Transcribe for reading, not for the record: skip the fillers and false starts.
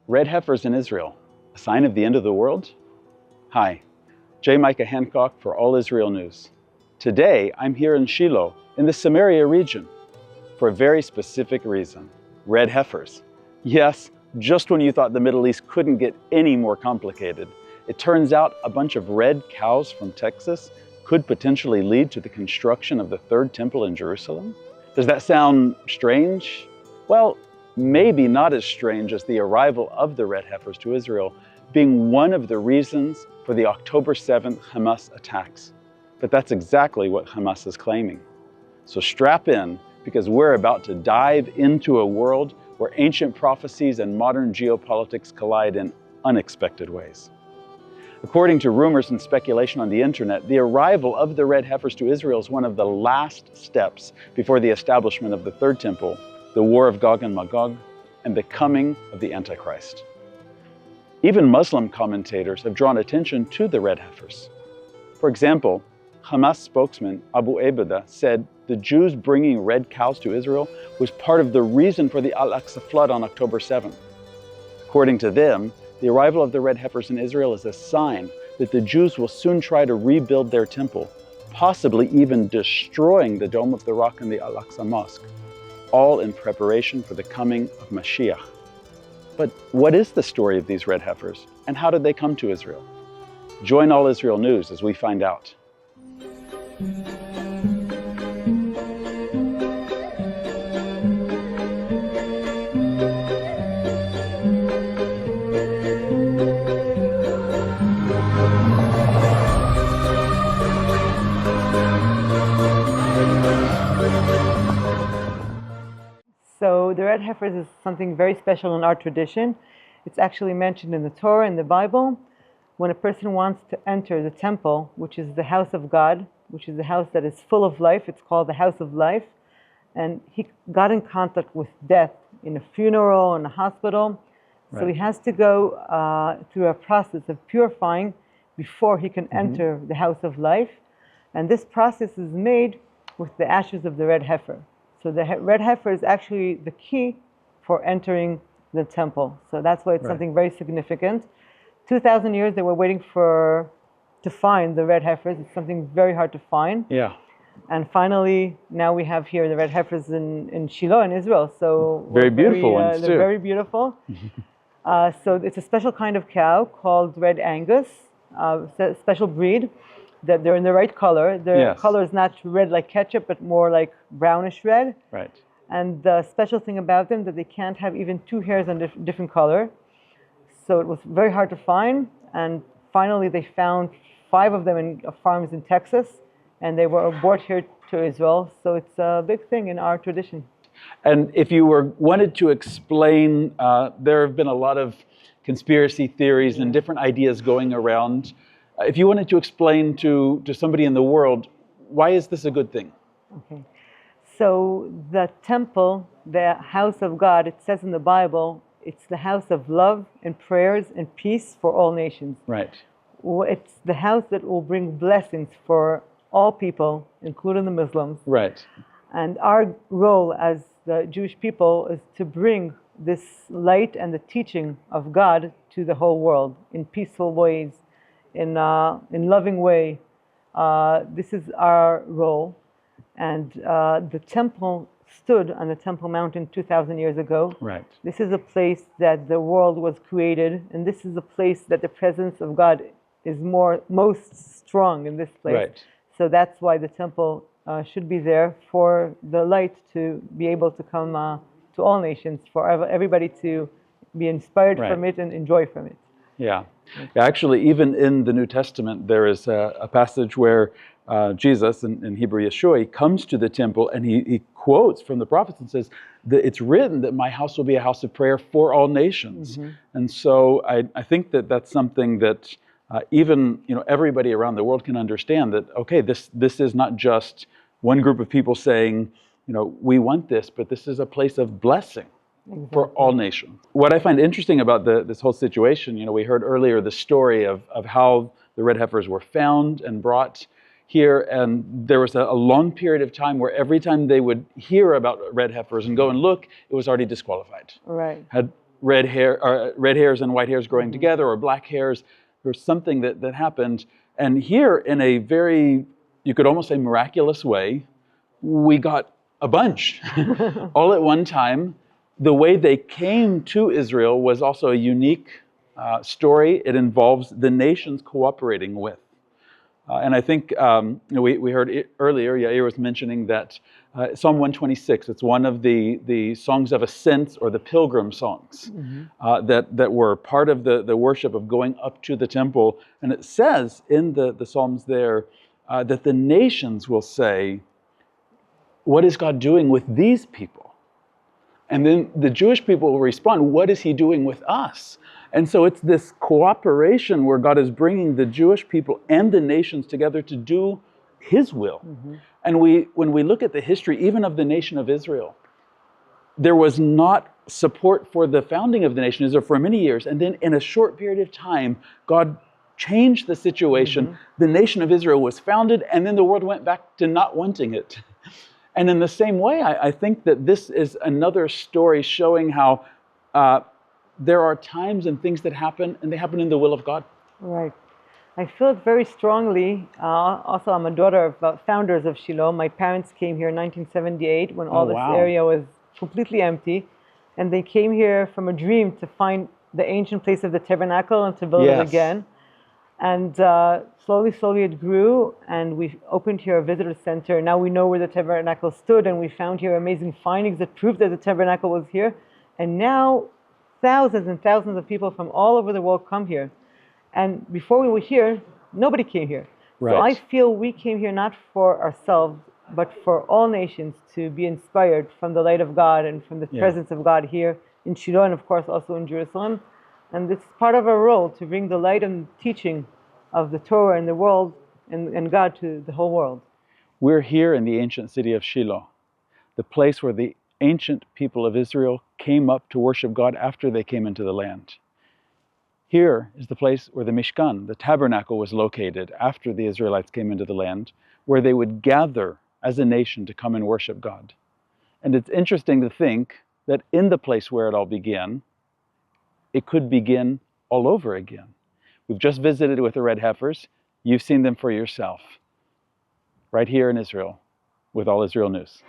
Red heifers in Israel, a sign of the end of the world? Hi, Micah Hancock for All Israel News. Today, I'm here in Shilo, in the Samaria region, for a very specific reason. Red heifers. Yes, just when you thought the Middle East couldn't get any more complicated, it turns out a bunch of red cows from Texas could potentially lead to the construction of the third temple in Jerusalem. Does that sound strange? Well, maybe not as strange as the arrival of the red heifers to Israel being one of the reasons for the October 7th Hamas attacks. But that's exactly what Hamas is claiming. So strap in, because we're about to dive into a world where ancient prophecies and modern geopolitics collide in unexpected ways. According to rumors and speculation on the internet, the arrival of the red heifers to Israel is one of the last steps before the establishment of the third temple, the war of Gog and Magog, and the coming of the Antichrist. Even Muslim commentators have drawn attention to the red heifers. For example, Hamas spokesman Abu Abada said the Jews bringing red cows to Israel was part of the reason for the Al-Aqsa flood on October 7th. According to them, the arrival of the red heifers in Israel is a sign that the Jews will soon try to rebuild their temple, possibly even destroying the Dome of the Rock and the Al-Aqsa Mosque, all in preparation for the coming of Mashiach. But what is the story of these red heifers, and how did they come to Israel? Join All Israel News as we find out. So the red heifers is something very special in our tradition. It's actually mentioned in the Torah, in the Bible. When a person wants to enter the temple, which is the house of God, which is the house that is full of life, it's called the house of life, and he got in contact with death in a funeral, in a hospital. Right. So he has to go through a process of purifying before he can enter the house of life. And this process is made with the ashes of the red heifer. So the red heifer is actually the key for entering the temple. So that's why it's something very significant. 2,000 years they were waiting to find the red heifers. It's something very hard to find. Yeah. And finally, now we have here the red heifers in Shilo in Israel. So very beautiful ones too. They're very beautiful. So it's a special kind of cow called Red Angus, a special breed. That they're in the right color. Their color is not red like ketchup, but more like brownish red. Right. And the special thing about them that they can't have even two hairs on different color. So it was very hard to find. And finally, they found 5 of them in farms in Texas, and they were brought here to Israel. So it's a big thing in our tradition. And if you wanted to explain, there have been a lot of conspiracy theories and different ideas going around. If you wanted to explain to somebody in the world, why is this a good thing? Okay. So the temple, the house of God, it says in the Bible, it's the house of love and prayers and peace for all nations. Right. It's the house that will bring blessings for all people, including the Muslims. Right. And our role as the Jewish people is to bring this light and the teaching of God to the whole world in peaceful ways, in loving way. This is our role. And the temple stood on the Temple Mountain 2,000 years ago. Right. This is a place that the world was created, and this is a place that the presence of God is most strong in this place. Right. So that's why the temple should be there for the light to be able to come to all nations, for everybody to be inspired from it and enjoy from it. Yeah. Actually, even in the New Testament, there is a passage where Jesus, in Hebrew Yeshua, he comes to the temple and he quotes from the prophets and says that it's written that my house will be a house of prayer for all nations. And so I think that that's something that even everybody around the world can understand, that okay, this is not just one group of people saying, we want this, but this is a place of blessing. For all nations. What I find interesting about this whole situation, we heard earlier the story of how the red heifers were found and brought here, and there was a long period of time where every time they would hear about red heifers and go and look, it was already disqualified. Right. Had red hairs and white hairs growing together, or black hairs. There was something that happened. And here, in a very, you could almost say miraculous way, we got a bunch all at one time. The way they came to Israel was also a unique story. It involves the nations cooperating with. And I think we heard earlier, Yair was mentioning that Psalm 126, it's one of the songs of ascent, or the pilgrim songs, that were part of the worship of going up to the temple. And it says in the Psalms there that the nations will say, what is God doing with these people? And then the Jewish people will respond, what is he doing with us? And so it's this cooperation where God is bringing the Jewish people and the nations together to do his will. And when we look at the history, even of the nation of Israel, there was not support for the founding of the nation of Israel for many years. And then in a short period of time, God changed the situation. The nation of Israel was founded, and then the world went back to not wanting it. And in the same way, I think that this is another story showing how there are times and things that happen, and they happen in the will of God. Right. I feel it very strongly. Also, I'm a daughter of founders of Shilo. My parents came here in 1978 when all this area was completely empty. And they came here from a dream to find the ancient place of the tabernacle and to build it again. And slowly it grew, and we opened here a visitor center. Now we know where the tabernacle stood, and we found here amazing findings that prove that the tabernacle was here. And now thousands and thousands of people from all over the world come here. And before we were here, nobody came here. Right. So I feel we came here not for ourselves, but for all nations to be inspired from the light of God and from the presence of God here in Shilo, and of course also in Jerusalem. And it's part of our role to bring the light and teaching of the Torah in the world and God to the whole world. We're here in the ancient city of Shilo, the place where the ancient people of Israel came up to worship God after they came into the land. Here is the place where the Mishkan, the tabernacle, was located after the Israelites came into the land, where they would gather as a nation to come and worship God. And it's interesting to think that in the place where it all began, it could begin all over again. We've just visited with the red heifers. You've seen them for yourself, right here in Israel, with All Israel News.